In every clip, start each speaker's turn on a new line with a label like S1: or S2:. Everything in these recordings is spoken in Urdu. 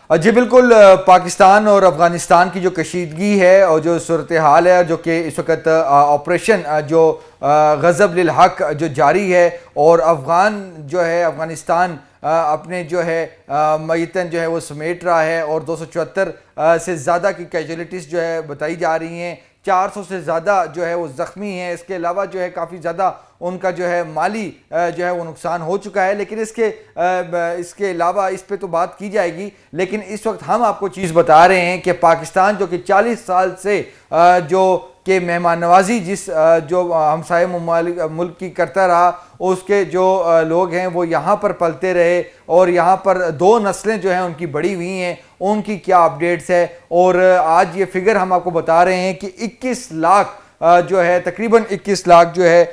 S1: جی بالکل، پاکستان اور افغانستان کی جو کشیدگی ہے اور جو صورتحال ہے، جو کہ اس وقت آپریشن جو غضب للحق جو جاری ہے، اور افغانستان اپنے جو ہے میتن جو ہے وہ سمیٹ رہا ہے، اور 274 سے زیادہ کی کیجولیٹیز جو ہے بتائی جا رہی ہیں، 400 سے زیادہ جو ہے وہ زخمی ہیں۔ اس کے علاوہ جو ہے کافی زیادہ ان کا جو ہے مالی جو ہے وہ نقصان ہو چکا ہے، لیکن اس کے علاوہ اس پہ تو بات کی جائے گی، لیکن اس وقت ہم آپ کو چیز بتا رہے ہیں کہ پاکستان جو کہ 40 سال سے جو کہ مہمان نوازی جو ہمسائے ملک کی کرتا رہا، اس کے جو لوگ ہیں وہ یہاں پر پلتے رہے، اور یہاں پر 2 نسلیں جو ہیں ان کی بڑی ہوئی ہیں، ان کی کیا اپڈیٹس ہے۔ اور آج یہ فگر ہم آپ کو بتا رہے ہیں کہ 21 لاکھ جو ہے تقریباً 21 لاکھ جو ہے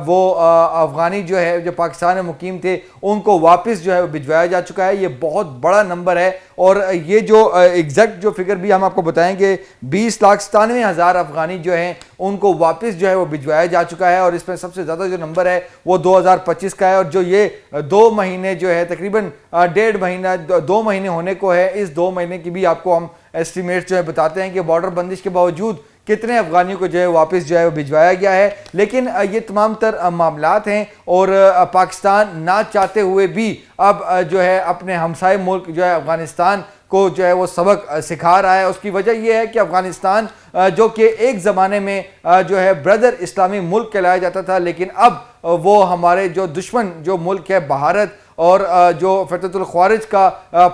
S1: وہ افغانی جو ہے جو پاکستان میں مقیم تھے، ان کو واپس جو ہے بھجوایا جا چکا ہے۔ یہ بہت بڑا نمبر ہے، اور یہ جو ایگزیکٹ جو فگر بھی ہم آپ کو بتائیں گے، 20,97,000 افغانی جو ہیں ان کو واپس جو ہے وہ بھجوایا جا چکا ہے، اور اس میں سب سے زیادہ جو نمبر ہے وہ 2025 کا ہے، اور جو یہ 2 مہینے جو ہے تقریباً 1.5 مہینہ 2 مہینے ہونے کو ہے، اس 2 مہینے کی بھی آپ کو ہم ایسٹیمیٹ جو ہے بتاتے ہیں کہ بارڈر بندش کے باوجود کتنے افغانیوں کو جو ہے واپس جو ہے بھجوایا گیا ہے۔ لیکن یہ تمام تر معاملات ہیں، اور پاکستان نہ چاہتے ہوئے بھی اب جو ہے اپنے ہمسائے ملک جو ہے افغانستان کو جو ہے وہ سبق سکھا رہا ہے۔ اس کی وجہ یہ ہے کہ افغانستان جو کہ ایک زمانے میں جو ہے بردر اسلامی ملک کہلایا جاتا تھا، لیکن اب وہ ہمارے جو دشمن جو ملک ہے بھارت، اور جو فتح الخوارج کا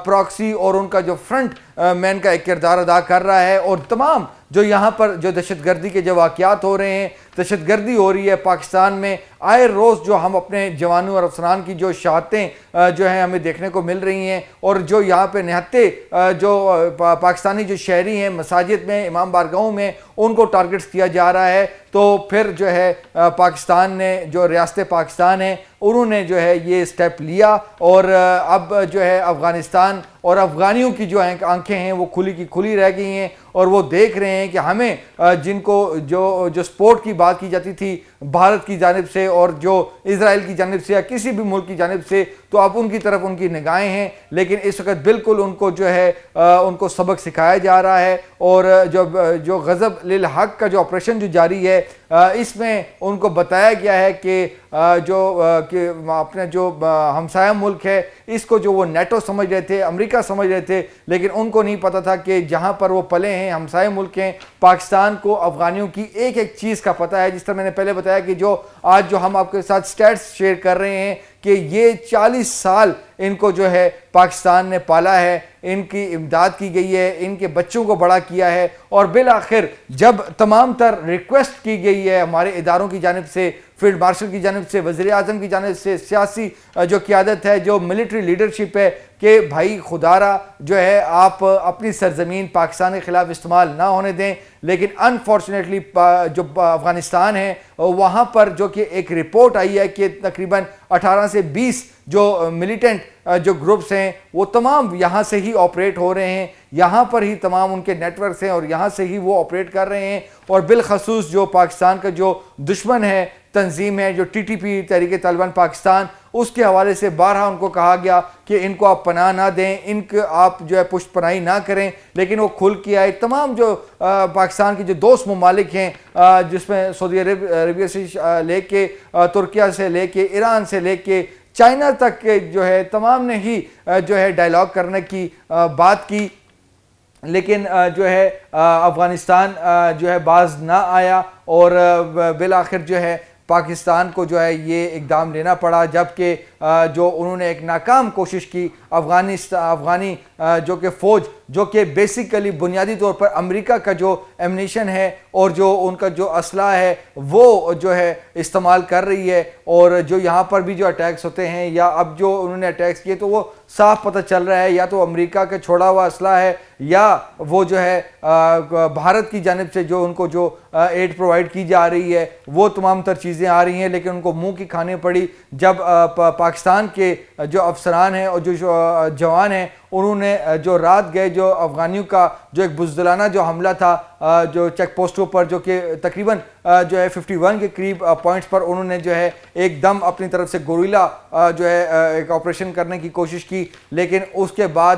S1: پراکسی اور ان کا جو فرنٹ مین کا ایک کردار ادا کر رہا ہے، اور تمام جو یہاں پر جو دہشت گردی کے جو واقعات ہو رہے ہیں، دہشت گردی ہو رہی ہے پاکستان میں، آئے روز جو ہم اپنے جوانوں اور افسران کی جو شہادتیں جو ہیں ہمیں دیکھنے کو مل رہی ہیں، اور جو یہاں پہ نہتے جو پاکستانی جو شہری ہیں مساجد میں، امام بارگاہوں میں، ان کو ٹارگٹس کیا جا رہا ہے، تو پھر جو ہے پاکستان نے جو ریاست پاکستان ہے انہوں نے جو ہے یہ سٹیپ لیا، اور اب جو ہے افغانستان اور افغانیوں کی جو آنکھیں ہیں وہ کھلی کی کھلی رہ گئی ہیں، اور وہ دیکھ رہے ہیں کہ ہمیں جن کو جو سپورٹ کی بات کی جاتی تھی بھارت کی جانب سے اور جو اسرائیل کی جانب سے یا کسی بھی ملک کی جانب سے، تو اب ان کی طرف ان کی نگاہیں ہیں، لیکن اس وقت بالکل ان کو جو ہے ان کو سبق سکھایا جا رہا ہے، اور جو غضب للحق کا جو آپریشن جو جاری ہے، اس میں ان کو بتایا گیا ہے کہ کہ اپنے جو ہمسایہ ملک ہے اس کو جو وہ نیٹو سمجھ رہے تھے، امریکہ سمجھ رہے تھے، لیکن ان کو نہیں پتہ تھا کہ جہاں پر وہ پلے ہیں ہمسایہ ملک ہیں پاکستان کو افغانیوں کی ایک ایک چیز کا پتہ ہے۔ جس طرح میں نے پہلے بتایا کہ آج جو ہم آپ کے ساتھ سٹیٹس شیئر کر رہے ہیں کہ یہ 40 سال ان کو جو ہے پاکستان نے پالا ہے، ان کی امداد کی گئی ہے، ان کے بچوں کو بڑا کیا ہے، اور بالآخر جب تمام تر ریکویسٹ کی گئی ہے ہمارے اداروں کی جانب سے، فیلڈ مارشل کی جانب سے، وزیر اعظم کی جانب سے، سیاسی جو قیادت ہے، جو ملٹری لیڈرشپ ہے، کہ بھائی خدا را جو ہے آپ اپنی سرزمین پاکستان کے خلاف استعمال نہ ہونے دیں، لیکن انفارچونیٹلی جو افغانستان ہے وہاں پر جو کہ ایک رپورٹ آئی ہے کہ تقریباً 18 سے 20 جو ملیٹنٹ جو گروپس ہیں وہ تمام یہاں سے ہی آپریٹ ہو رہے ہیں، یہاں پر ہی تمام ان کے نیٹ ورکس ہیں، اور یہاں سے ہی وہ آپریٹ کر رہے ہیں، اور بالخصوص جو پاکستان کا جو دشمن ہے تنظیم ہے جو TTP تحریک طالبان پاکستان، اس کے حوالے سے بارہا ان کو کہا گیا کہ ان کو آپ پناہ نہ دیں، ان کو آپ جو ہے پشت پناہی نہ کریں، لیکن وہ کھل کے آئے۔ تمام جو پاکستان کے جو دوست ممالک ہیں، جس میں سعودی عربیہ سے لے کے ترکیہ سے لے کے ایران سے لے کے چائنا تک کے جو ہے تمام نے ہی جو ہے ڈائیلاگ کرنے کی بات کی، لیکن جو ہے افغانستان جو ہے باز نہ آیا، اور بالآخر جو ہے پاکستان کو جو ہے یہ اقدام لینا پڑا، جبکہ جو انہوں نے ایک ناکام کوشش کی افغانی جو کہ فوج جو کہ بیسیکلی بنیادی طور پر امریکہ کا جو ایمنیشن ہے اور جو ان کا جو اسلحہ ہے وہ جو ہے استعمال کر رہی ہے، اور جو یہاں پر بھی جو اٹیکس ہوتے ہیں یا اب جو انہوں نے اٹیکس کیے تو وہ صاف پتہ چل رہا ہے یا تو امریکہ کا چھوڑا ہوا اسلحہ ہے یا وہ جو ہے بھارت کی جانب سے جو ان کو جو ایڈ پرووائڈ کی جا رہی ہے وہ تمام تر چیزیں آ رہی ہیں، لیکن ان کو منہ کی کھانے پڑی جب پاکستان کے جو افسران ہیں اور جو جوان ہیں انہوں نے جو رات گئے جو افغانیوں کا جو ایک بزدلانہ جو حملہ تھا جو چیک پوسٹوں پر جو کہ تقریباً جو ہے 51 کے قریب پوائنٹس پر انہوں نے جو ہے ایک دم اپنی طرف سے گوریلا جو ہے ایک آپریشن کرنے کی کوشش کی، لیکن اس کے بعد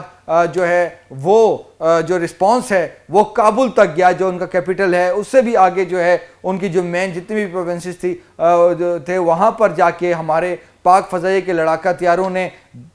S1: جو ہے وہ جو رسپانس ہے وہ کابل تک گیا، جو ان کا کیپٹل ہے اس سے بھی آگے جو ہے ان کی جو مین جتنی بھی پروونسز تھے وہاں پر جا کے ہمارے پاک فضائیہ کے لڑاکا طیاروں نے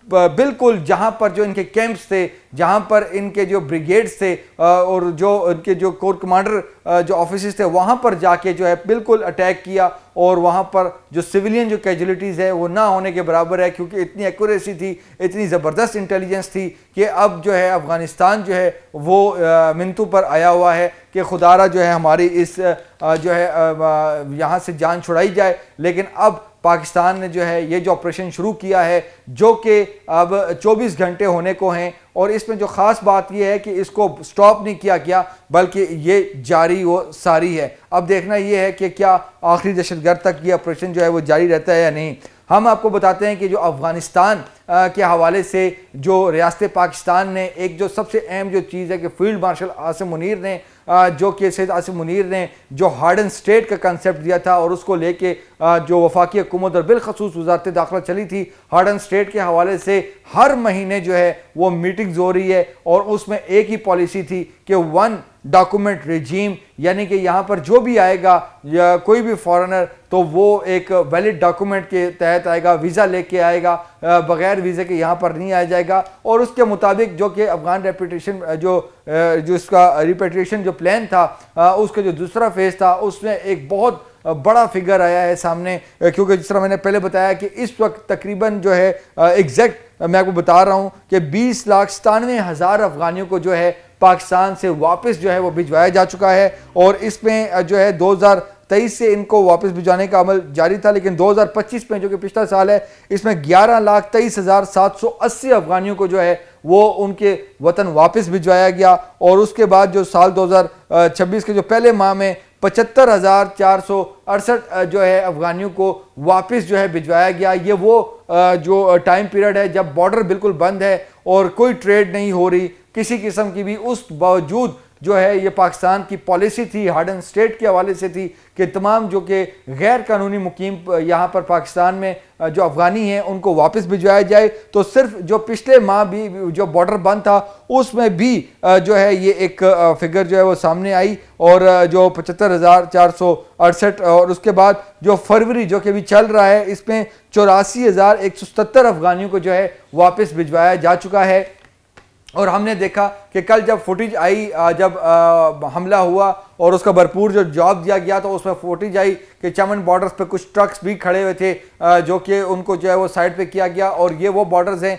S1: بالکل جہاں پر جو ان کے کیمپس تھے، جہاں پر ان کے جو بریگیڈز تھے اور جو ان کے جو کور کمانڈر جو آفیسز تھے وہاں پر جا کے جو ہے بالکل اٹیک کیا، اور وہااں پر جو سویلین جو کیجولیٹیز ہے وہ نہ ہونے کے برابر ہے، کیونکہ اتنی ایکوریسی تھی، اتنی زبردست انٹیلیجنس تھی کہ اب جو ہے افغانستان جو ہے وہ منتو پر آیا ہوا ہے کہ خدارہ جو ہے ہماری اس جو ہے یہاں سے جان چھڑائی جائے، لیکن اب پاکستان نے جو ہے یہ جو آپریشن شروع کیا ہے جو کہ اب 24 گھنٹے ہونے کو ہیں، اور اس میں جو خاص بات یہ ہے کہ اس کو سٹاپ نہیں کیا گیا بلکہ یہ جاری و ساری ہے۔ اب دیکھنا یہ ہے کہ کیا آخری دہشت گرد تک یہ آپریشن جو ہے وہ جاری رہتا ہے یا نہیں۔ ہم آپ کو بتاتے ہیں کہ جو افغانستان کے حوالے سے جو ریاست پاکستان نے ایک جو سب سے اہم جو چیز ہے کہ فیلڈ مارشل عاصم منیر نے جو کہ سید عاصم منیر نے جو ہارڈن سٹیٹ کا کنسیپٹ دیا تھا، اور اس کو لے کے جو وفاقی حکومت اور بالخصوص وزارت داخلہ چلی تھی، ہارڈن سٹیٹ کے حوالے سے ہر مہینے جو ہے وہ میٹنگز ہو رہی ہے، اور اس میں ایک ہی پالیسی تھی کہ 1 ڈاکومنٹ ریجیم، یعنی کہ یہاں پر جو بھی آئے گا یا کوئی بھی فارنر تو وہ ایک ویلڈ ڈاکومنٹ کے تحت آئے گا، ویزا لے کے آئے گا، بغیر ویزے کے یہاں پر نہیں آیا جائے گا۔ اور اس کے مطابق جو کہ افغان ریپیٹیشن جو اس کا ریپیٹیشن جو پلان تھا، اس کا جو دوسرا فیز تھا، اس میں ایک بہت بڑا فگر آیا ہے سامنے، کیونکہ جس طرح میں نے پہلے بتایا کہ اس وقت تقریباً جو ہے ایگزیکٹ میں آپ کو بتا رہا ہوں کہ 20,97,000 افغانیوں کو جو ہے پاکستان سے واپس جو ہے وہ بھجوایا جا چکا ہے، اور اس میں جو ہے 2023 سے ان کو واپس بھجوانے کا عمل جاری تھا، لیکن 2025 میں جو کہ پچھلا سال ہے اس میں 11,23,780 افغانیوں کو جو ہے وہ ان کے وطن واپس بھجوایا گیا، اور اس کے بعد جو سال 2026 کے جو پہلے ماہ میں 75,468 جو ہے افغانیوں کو واپس جو ہے بھجوایا گیا۔ یہ وہ جو ٹائم پیریڈ ہے جب بارڈر بالکل بند ہے اور کوئی ٹریڈ نہیں ہو رہی کسی قسم کی بھی، اس باوجود جو ہے یہ پاکستان کی پالیسی تھی، ہارڈن سٹیٹ کے حوالے سے تھی کہ تمام جو کہ غیر قانونی مقیم یہاں پر پاکستان میں جو افغانی ہیں ان کو واپس بھجوایا جائے۔ تو صرف جو پچھلے ماہ بھی جو بارڈر بند تھا اس میں بھی جو ہے یہ ایک فگر جو ہے وہ سامنے آئی، اور جو 75,468، اور اس کے بعد جو فروری جو کہ بھی چل رہا ہے اس میں 84,177 افغانیوں کو جو ہے واپس بھجوایا جا چکا ہے۔ اور ہم نے دیکھا کہ کل جب فوٹیج آئی جب حملہ ہوا اور اس کا بھرپور جو جواب دیا گیا تو اس میں فوٹیج آئی کہ چمن بارڈرز پہ کچھ ٹرکس بھی کھڑے ہوئے تھے جو کہ ان کو جو ہے وہ سائڈ پہ کیا گیا، اور یہ وہ بارڈرز ہیں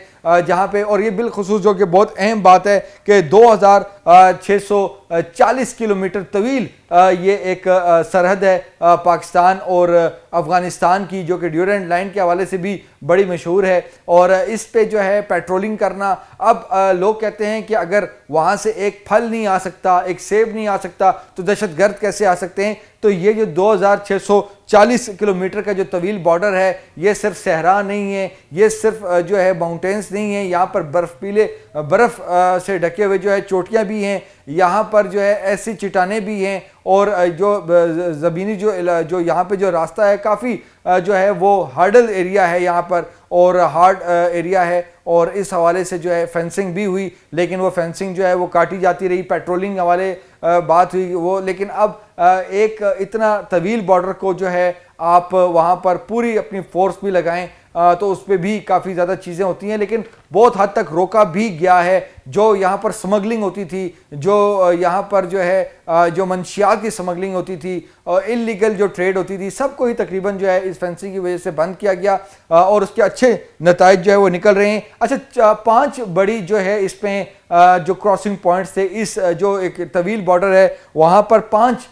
S1: جہاں پہ، اور یہ بالخصوص جو کہ بہت اہم بات ہے کہ 2,640 کلومیٹر طویل یہ ایک سرحد ہے پاکستان اور افغانستان کی، جو کہ ڈیورنٹ لائن کے حوالے سے بھی بڑی مشہور ہے، اور اس پہ جو ہے پیٹرولنگ کرنا، اب لوگ کہتے ہیں کہ اگر وہاں سے ایک پھل نہیں آ سکتا، ایک سیب نہیں آ سکتا تو دہشت گرد کیسے آ سکتے ہیں؟ تو یہ جو 2,640 کلومیٹر کا جو طویل بارڈر ہے یہ صرف صحرا نہیں ہے، یہ صرف جو ہے ماؤنٹینز نہیں ہیں، یہاں پر برف سے ڈھکے ہوئے جو ہے چوٹیاں بھی ہیں، یہاں پر جو ہے ایسی چٹانیں بھی ہیں، اور جو زمینی جو یہاں پہ جو راستہ ہے کافی جو ہے وہ ہارڈل ایریا ہے یہاں پر، اور ہارڈ ایریا ہے، اور اس حوالے سے جو ہے فینسنگ بھی ہوئی، لیکن وہ فینسنگ جو ہے وہ کاٹی جاتی رہی، پیٹرولنگ حوالے بات ہوئی وہ، لیکن اب ایک اتنا طویل بارڈر کو جو ہے آپ وہاں پر پوری اپنی فورس بھی لگائیں تو اس پہ بھی کافی زیادہ چیزیں ہوتی ہیں، لیکن بہت حد تک روکا بھی گیا ہے۔ جو یہاں پر سمگلنگ ہوتی تھی، جو یہاں پر جو ہے جو منشیات کی سمگلنگ ہوتی تھی، انلیگل جو ٹریڈ ہوتی تھی، سب کو ہی تقریباً جو ہے اس فینسنگ کی وجہ سے بند کیا گیا، اور اس کے اچھے نتائج جو ہے وہ نکل رہے ہیں۔ اچھا 5 بڑی جو ہے اس میں جو کراسنگ پوائنٹس تھے، اس جو ایک طویل بارڈر ہے وہاں پر 5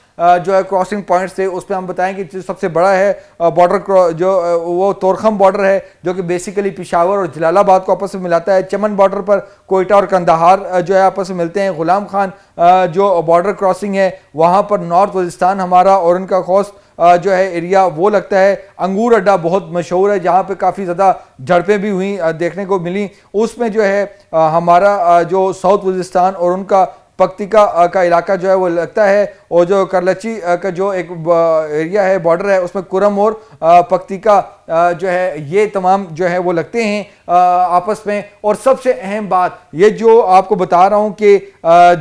S1: جو ہے کراسنگ پوائنٹس تھے، اس پہ ہم بتائیں کہ جو سب سے بڑا ہے بارڈر جو وہ تورخم بارڈر ہے، جو کہ بیسیکلی پشاور اور جلال آباد کو آپس میں ملاتا ہے۔ چمن بارڈر پر کوئٹہ اور قندھار جو ہے آپس میں ملتے ہیں۔ غلام خان جو بارڈر کراسنگ ہے وہاں پر نارتھ وزیرستان ہمارا اور ان کا خوست جو ہے ایریا وہ لگتا ہے۔ انگور اڈا بہت مشہور ہے جہاں پہ کافی زیادہ جھڑپیں بھی ہوئیں دیکھنے کو ملی، اس میں جو ہے ہمارا جو ساؤتھ وزیرستان اور ان کا پکتیکا کا علاقہ جو ہے وہ لگتا ہے، اور جو کرلچی کا جو ایک ایریا ہے بارڈر ہے اس میں کرم اور پکتیکا جو ہے یہ تمام جو ہے وہ لگتے ہیں آپس میں۔ اور سب سے اہم بات یہ جو آپ کو بتا رہا ہوں کہ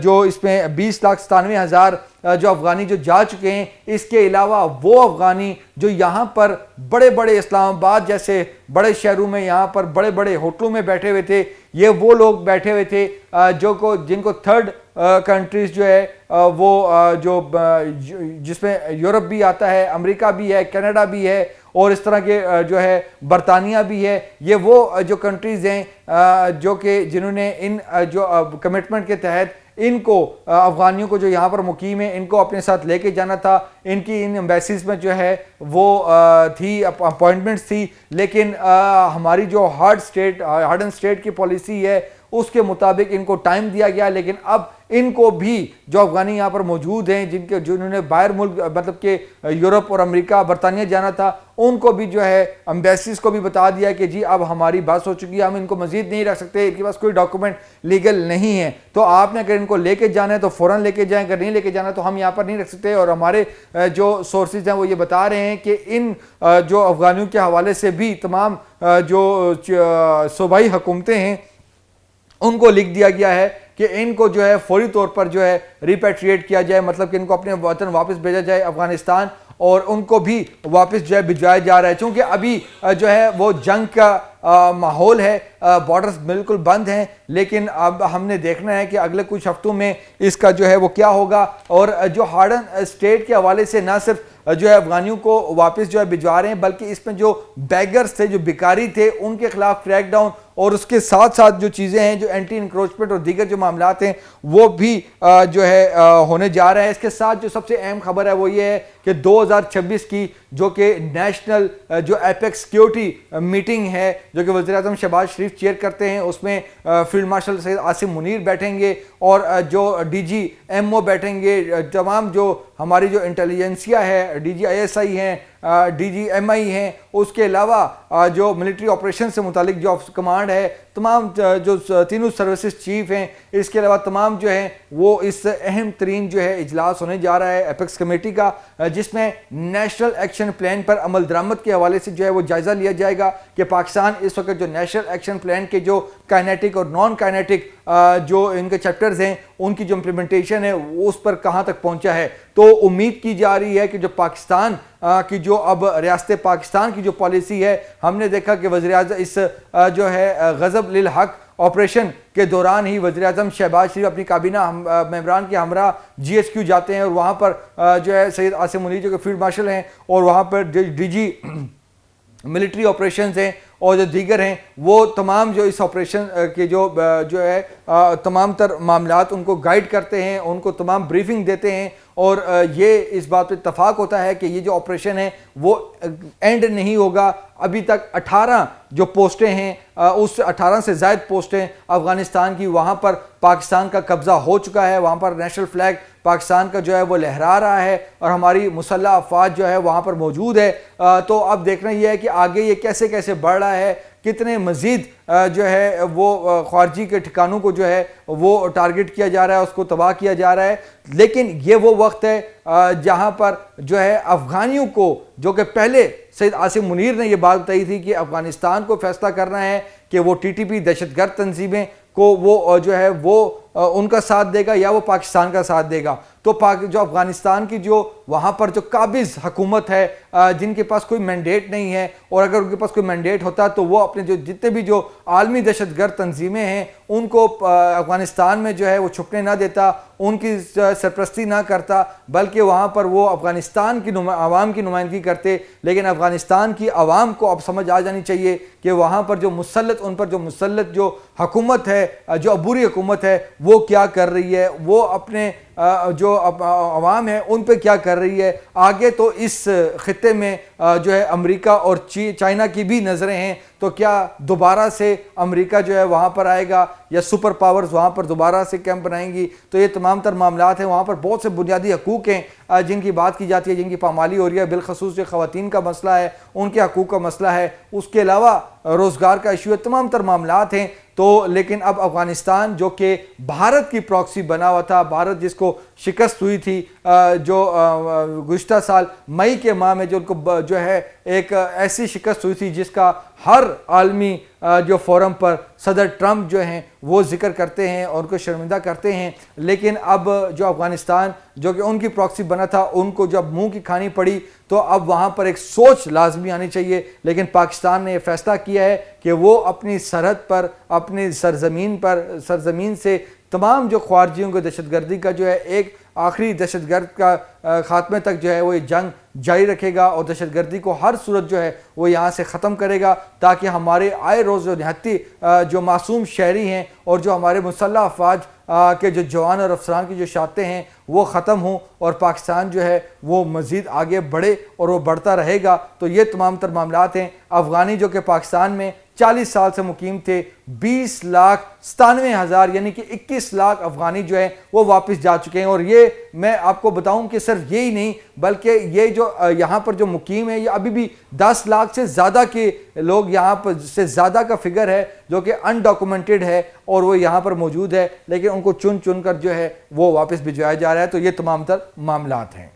S1: جو اس میں 20,97,000 جو افغانی جو جا چکے ہیں، اس کے علاوہ وہ افغانی جو یہاں پر بڑے بڑے اسلام آباد جیسے بڑے شہروں میں یہاں پر بڑے بڑے ہوٹلوں میں بیٹھے ہوئے تھے، یہ وہ لوگ بیٹھے ہوئے تھے جن کو تھرڈ کنٹریز جو ہے وہ جو جس میں یورپ بھی آتا ہے، امریکہ بھی ہے، کینیڈا بھی ہے، اور اس طرح کے جو ہے برطانیہ بھی ہے، یہ وہ جو کنٹریز ہیں جو کہ جنہوں نے ان جو کمٹمنٹ کے تحت ان کو افغانیوں کو جو یہاں پر مقیم ہیں ان کو اپنے ساتھ لے کے جانا تھا۔ ان کی ان ایمبیسیز میں جو ہے وہ تھی اپوائنٹمنٹس تھی، لیکن ہماری جو ہارڈ اینڈ اسٹیٹ کی پالیسی ہے اس کے مطابق ان کو ٹائم دیا گیا، لیکن اب ان کو بھی جو افغانی یہاں پر موجود ہیں جنہوں نے باہر ملک مطلب کہ یورپ اور امریکہ برطانیہ جانا تھا، ان کو بھی جو ہے ایمبیسیز کو بھی بتا دیا کہ جی اب ہماری بات ہو چکی ہے، ہم ان کو مزید نہیں رکھ سکتے، ان کے پاس کوئی ڈاکومنٹ لیگل نہیں ہے، تو آپ نے اگر ان کو لے کے جانا ہے تو فوراً لے کے جائیں، اگر نہیں لے کے جانا تو ہم یہاں پر نہیں رکھ سکتے۔ اور ہمارے جو سورسز ہیں وہ یہ بتا رہے ہیں کہ ان جو افغانیوں کے حوالے سے بھی تمام جو صوبائی حکومتیں ہیں ان کو لکھ دیا گیا ہے کہ ان کو جو ہے فوری طور پر جو ہے ریپیٹریٹ کیا جائے، مطلب کہ ان کو اپنے وطن واپس بھیجا جائے افغانستان، اور ان کو بھی واپس جو ہے بھجوایا جا رہا ہے، چونکہ ابھی جو ہے وہ جنگ کا ماحول ہے، بارڈرز بالکل بند ہیں، لیکن اب ہم نے دیکھنا ہے کہ اگلے کچھ ہفتوں میں اس کا جو ہے وہ کیا ہوگا۔ اور جو ہارڈن اسٹیٹ کے حوالے سے نہ صرف جو ہے افغانیوں کو واپس جو ہے بھجوا رہے ہیں، بلکہ اس میں جو بیگرز تھے، جو بھکاری تھے، ان کے خلاف کریک ڈاؤن، اور اس کے ساتھ ساتھ جو چیزیں ہیں، جو اینٹی انکروچمنٹ اور دیگر جو معاملات ہیں وہ بھی جو ہے ہونے جا رہے ہیں۔ اس کے ساتھ جو سب سے اہم خبر ہے وہ یہ ہے کہ 2026 کی جو کہ نیشنل جو ایپیکس سیکیورٹی میٹنگ ہے جو کہ وزیر اعظم شہباز شریف چیئر کرتے ہیں، اس میں فیلڈ مارشل سید عاصم منیر بیٹھیں گے، اور جو ڈی جی ایم او بیٹھیں گے، تمام جو ہماری جو انٹیلیجنسیا ہے، D G I S I ہیں، ڈی جی ایم آئی ہیں، اس کے علاوہ جو ملٹری آپریشن سے متعلق جو کمانڈ ہے، تمام جو تینوں سروسز چیف ہیں، اس کے علاوہ تمام جو ہیں وہ اس اہم ترین جو ہے اجلاس ہونے جا رہا ہے ایپیکس کمیٹی کا، جس میں نیشنل ایکشن پلان پر عمل درآمد کے حوالے سے جو ہے وہ جائزہ لیا جائے گا کہ پاکستان اس وقت جو نیشنل ایکشن پلان کے جو کائنیٹک اور نان کائنیٹک جو ان کے چیپٹرز ہیں ان کی جو امپلیمنٹیشن ہے وہ اس پر کہاں تک پہنچا ہے۔ تو امید کی جا رہی ہے کہ جو پاکستان کی جو اب ریاست پاکستان کی جو پالیسی ہے، ہم نے دیکھا کہ وزیر اعظم اس جو ہے غضب للحق آپریشن کے دوران ہی وزیر اعظم شہباز شریف اپنی کابینہ ممبران کے ہمراہ جی ایچ کیو جاتے ہیں، اور وہاں پر جو ہے سید عاصم منیر جو کہ فیلڈ مارشل ہیں، اور وہاں پر ڈی جی ملٹری آپریشنز ہیں اور جو دیگر ہیں، وہ تمام جو اس آپریشن کے جو ہے تمام تر معاملات ان کو گائیڈ کرتے ہیں، ان کو تمام بریفنگ دیتے ہیں، اور یہ اس بات پہ اتفاق ہوتا ہے کہ یہ جو آپریشن ہے وہ اینڈ نہیں ہوگا۔ ابھی تک 18 جو پوسٹیں ہیں، اس 18 سے زائد پوسٹیں افغانستان کی، وہاں پر پاکستان کا قبضہ ہو چکا ہے، وہاں پر نیشنل فلیگ پاکستان کا جو ہے وہ لہرا رہا ہے، اور ہماری مسلح افواج جو ہے وہاں پر موجود ہے۔ تو اب دیکھنا یہ ہے کہ آگے یہ کیسے کیسے بڑھ رہا ہے، کتنے مزید جو ہے وہ خارجی کے ٹھکانوں کو جو ہے وہ ٹارگٹ کیا جا رہا ہے، اس کو تباہ کیا جا رہا ہے۔ لیکن یہ وہ وقت ہے جہاں پر جو ہے افغانیوں کو، جو کہ پہلے سید عاصم منیر نے یہ بات بتائی تھی کہ افغانستان کو فیصلہ کرنا ہے کہ وہ ٹی ٹی پی دہشت گرد تنظیمیں کو وہ جو ہے وہ ان کا ساتھ دے گا یا وہ پاکستان کا ساتھ دے گا۔ تو جو افغانستان کی جو وہاں پر جو قابض حکومت ہے، جن کے پاس کوئی مینڈیٹ نہیں ہے، اور اگر ان کے پاس کوئی مینڈیٹ ہوتا تو وہ اپنے جو جتنے بھی جو عالمی دہشت گرد تنظیمیں ہیں ان کو افغانستان میں جو ہے وہ چھپنے نہ دیتا، ان کی سرپرستی نہ کرتا، بلکہ وہاں پر وہ افغانستان کی عوام کی نمائندگی کرتے۔ لیکن افغانستان کی عوام کو اب سمجھ آ جانی چاہیے کہ وہاں پر جو مسلط، ان پر جو مسلط جو حکومت ہے، جو عبوری حکومت ہے، وہ کیا کر رہی ہے، وہ اپنے جو عوام ہے ان پہ کیا کر رہی ہے. آگے تو اس خطے میں جو ہے امریکہ اور چائنا کی بھی نظریں ہیں، تو کیا دوبارہ سے امریکہ جو ہے وہاں پر آئے گا یا سپر پاورز وہاں پر دوبارہ سے کیمپ بنائیں گی. تو یہ تمام تر معاملات ہیں. وہاں پر بہت سے بنیادی حقوق ہیں جن کی بات کی جاتی ہے، جن کی پامالی ہو رہی ہے، بالخصوص جو خواتین کا مسئلہ ہے، ان کے حقوق کا مسئلہ ہے، اس کے علاوہ روزگار کا ایشو ہے، تمام تر معاملات ہیں. تو لیکن اب افغانستان جو کہ بھارت کی پراکسی بنا ہوا تھا، بھارت جس کو شکست ہوئی تھی جو گزشتہ سال مئی کے ماہ میں، جو ان کو جو ہے ایک ایسی شکست ہوئی تھی جس کا ہر عالمی جو فورم پر صدر ٹرمپ جو ہیں وہ ذکر کرتے ہیں اور ان کو شرمندہ کرتے ہیں. لیکن اب جو افغانستان جو کہ ان کی پراکسی بنا تھا، ان کو جب منہ کی کھانی پڑی تو اب وہاں پر ایک سوچ لازمی آنی چاہیے. لیکن پاکستان نے یہ فیصلہ کیا ہے کہ وہ اپنی سرحد پر، اپنی سرزمین سے تمام جو خارجیوں کو دہشت گردی کا جو ہے ایک آخری دہشت گرد کا خاتمے تک جو ہے وہ یہ جنگ جاری رکھے گا اور دہشت گردی کو ہر صورت جو ہے وہ یہاں سے ختم کرے گا، تاکہ ہمارے آئے روز جو نہتی جو معصوم شہری ہیں اور جو ہمارے مسلح افواج کے جو جوان اور افسران کی جو شہادتیں ہیں وہ ختم ہوں اور پاکستان جو ہے وہ مزید آگے بڑھے اور وہ بڑھتا رہے گا. تو یہ تمام تر معاملات ہیں. افغانی جو کہ پاکستان میں 40 سال سے مقیم تھے، 20,97,000 یعنی کہ 21 لاکھ افغانی جو ہیں وہ واپس جا چکے ہیں. اور یہ میں آپ کو بتاؤں کہ صرف یہی نہیں بلکہ یہ جو یہاں پر جو مقیم ہے یہ ابھی بھی 10 لاکھ سے زیادہ کے لوگ یہاں پر سے زیادہ کا فگر ہے جو کہ انڈاکومنٹڈ ہے اور وہ یہاں پر موجود ہے، لیکن ان کو چن چن کر جو ہے وہ واپس بھجوایا جا رہا ہے. تو یہ تمام تر معاملات ہیں.